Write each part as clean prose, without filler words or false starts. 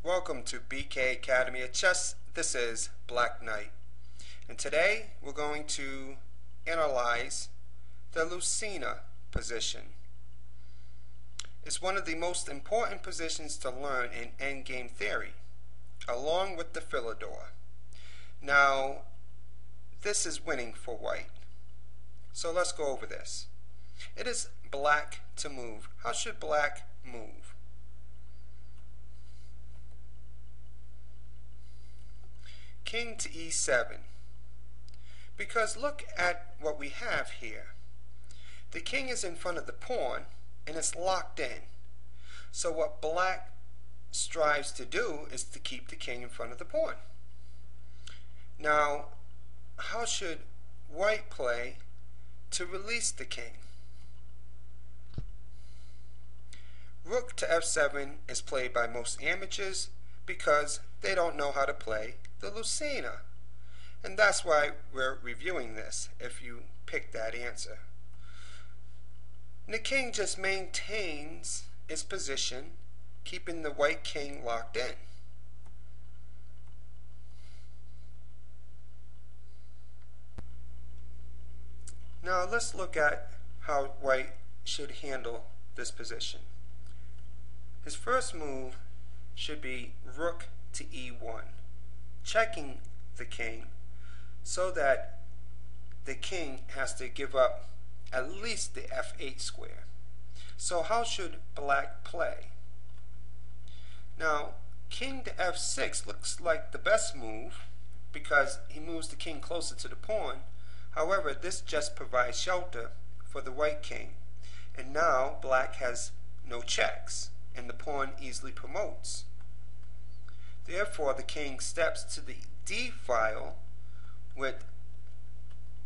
Welcome to BK Academy of Chess. This is Black Knight, and today we're going to analyze the Lucena position. It's one of the most important positions to learn in endgame theory, along with the Philidor. Now, this is winning for white. So let's go over this. It is black to move. How should black move? King to e7. Because look at what we have here. The king is in front of the pawn and it's locked in. So what black strives to do is to keep the king in front of the pawn. Now, how should white play to release the king? Rook to f7 is played by most amateurs because they don't know how to play the Lucena. And that's why we're reviewing this, if you pick that answer. And the king just maintains its position, keeping the white king locked in. Now let's look at how white should handle this position. His first move should be rook to e1, checking the king so that the king has to give up at least the f8 square. So how should black play? Now, king to f6 looks like the best move because he moves the king closer to the pawn. However, this just provides shelter for the white king, and now black has no checks and the pawn easily promotes. Therefore, the king steps to the d file, with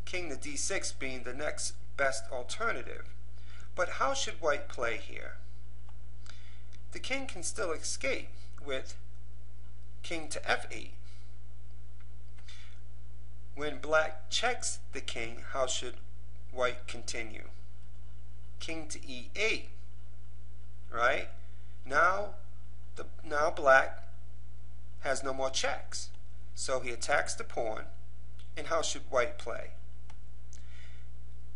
king to d6 being the next best alternative. But how should white play here? The king can still escape with king to f8. When black checks the king, how should white continue? King to e8, right? Now black has no more checks. So he attacks the pawn, and how should white play?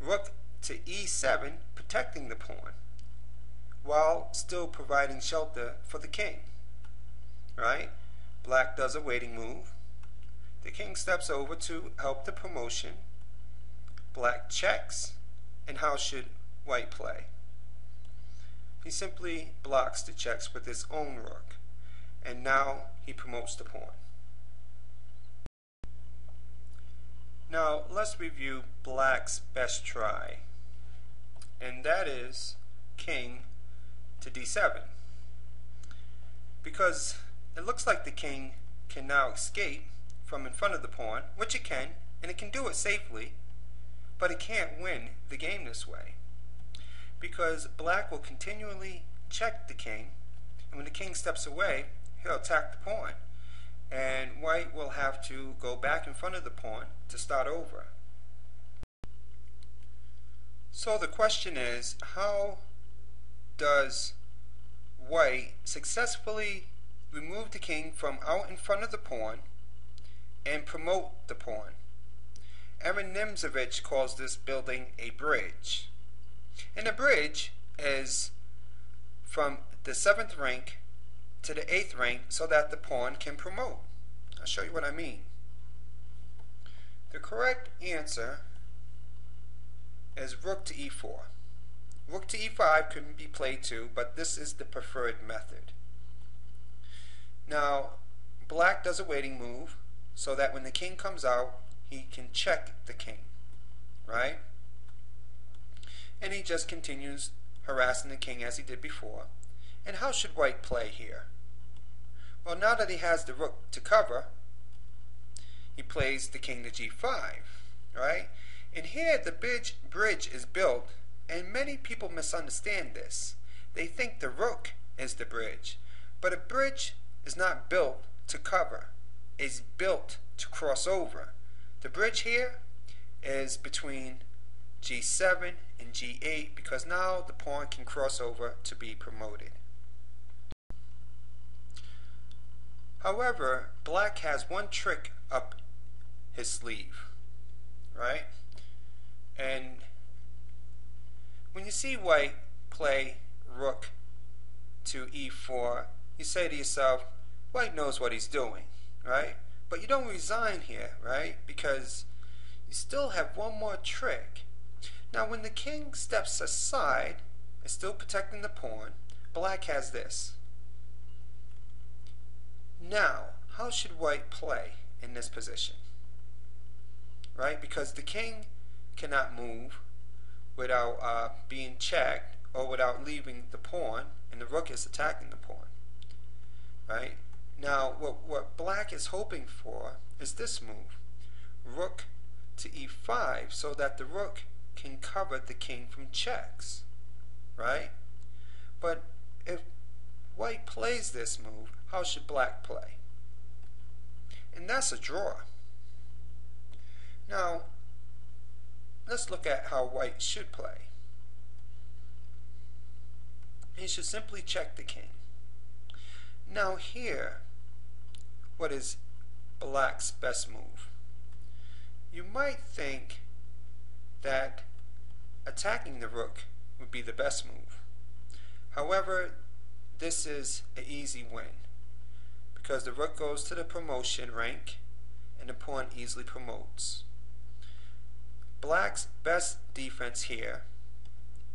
Rook to e7, protecting the pawn, while still providing shelter for the king, right? Black does a waiting move. The king steps over to help the promotion. Black checks, and how should white play? He simply blocks the checks with his own rook, and now he promotes the pawn. Now let's review black's best try, and that is king to d7, because it looks like the king can now escape from in front of the pawn, which it can, and it can do it safely, but it can't win the game this way, because black will continually check the king, and when the king steps away, he'll attack the pawn, and white will have to go back in front of the pawn to start over. So the question is, how does white successfully remove the king from out in front of the pawn and promote the pawn? Aaron Nimzovich calls this building a bridge. And a bridge is from the 7th rank to the 8th rank so that the pawn can promote. I'll show you what I mean. The correct answer is rook to e4. Rook to e5 can be played too, but this is the preferred method. Now, black does a waiting move so that when the king comes out, he can check the king, right? And he just continues harassing the king as he did before. And how should white play here? Well, now that he has the rook to cover, he plays the king to g5, right? And here the bridge is built, and many people misunderstand this. They think the rook is the bridge, but a bridge is not built to cover. It's built to cross over. The bridge here is between g7 and g8 because now the pawn can cross over to be promoted. However, black has one trick up his sleeve, right? And when you see white play rook to e4, you say to yourself, white knows what he's doing, right? But you don't resign here, right? Because you still have one more trick. Now when the king steps aside, it's still protecting the pawn, black has this. Now, how should white play in this position? Right? Because the king cannot move without being checked or without leaving the pawn, and the rook is attacking the pawn. Right? Now, what black is hoping for is this move, rook to e5, so that the rook can cover the king from checks. Right? But if white plays this move, how should black play? And that's a draw. Now, let's look at how white should play. He should simply check the king. Now here, what is black's best move? You might think that attacking the rook would be the best move. However, this is an easy win because the rook goes to the promotion rank and the pawn easily promotes. Black's best defense here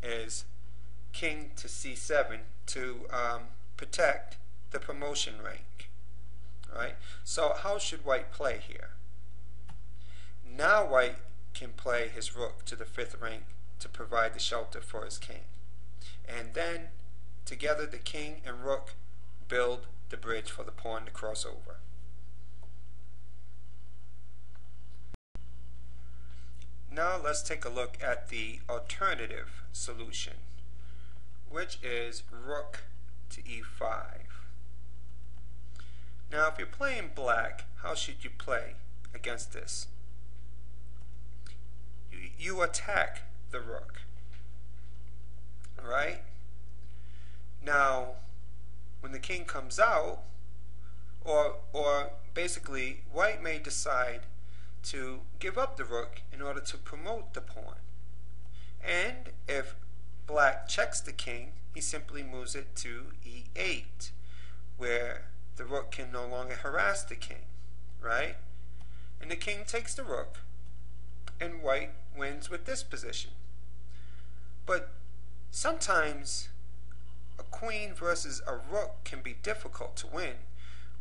is king to c7 to protect the promotion rank. Right? So how should white play here? Now white can play his rook to the 5th rank to provide the shelter for his king. And then together the king and rook build the bridge for the pawn to cross over. Now let's take a look at the alternative solution, which is rook to e5. Now if you're playing black, how should you play against this? You attack the rook, right? Now when the king comes out, or basically white may decide to give up the rook in order to promote the pawn. And if black checks the king, he simply moves it to e8, where the rook can no longer harass the king, right? And the king takes the rook, and white wins with this position. But sometimes a queen versus a rook can be difficult to win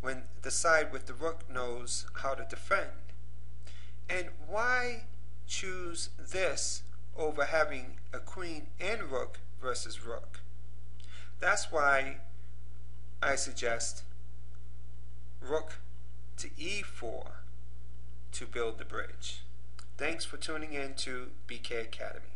when the side with the rook knows how to defend. And why choose this over having a queen and rook versus rook? That's why I suggest rook to e4 to build the bridge. Thanks for tuning in to BK Academy.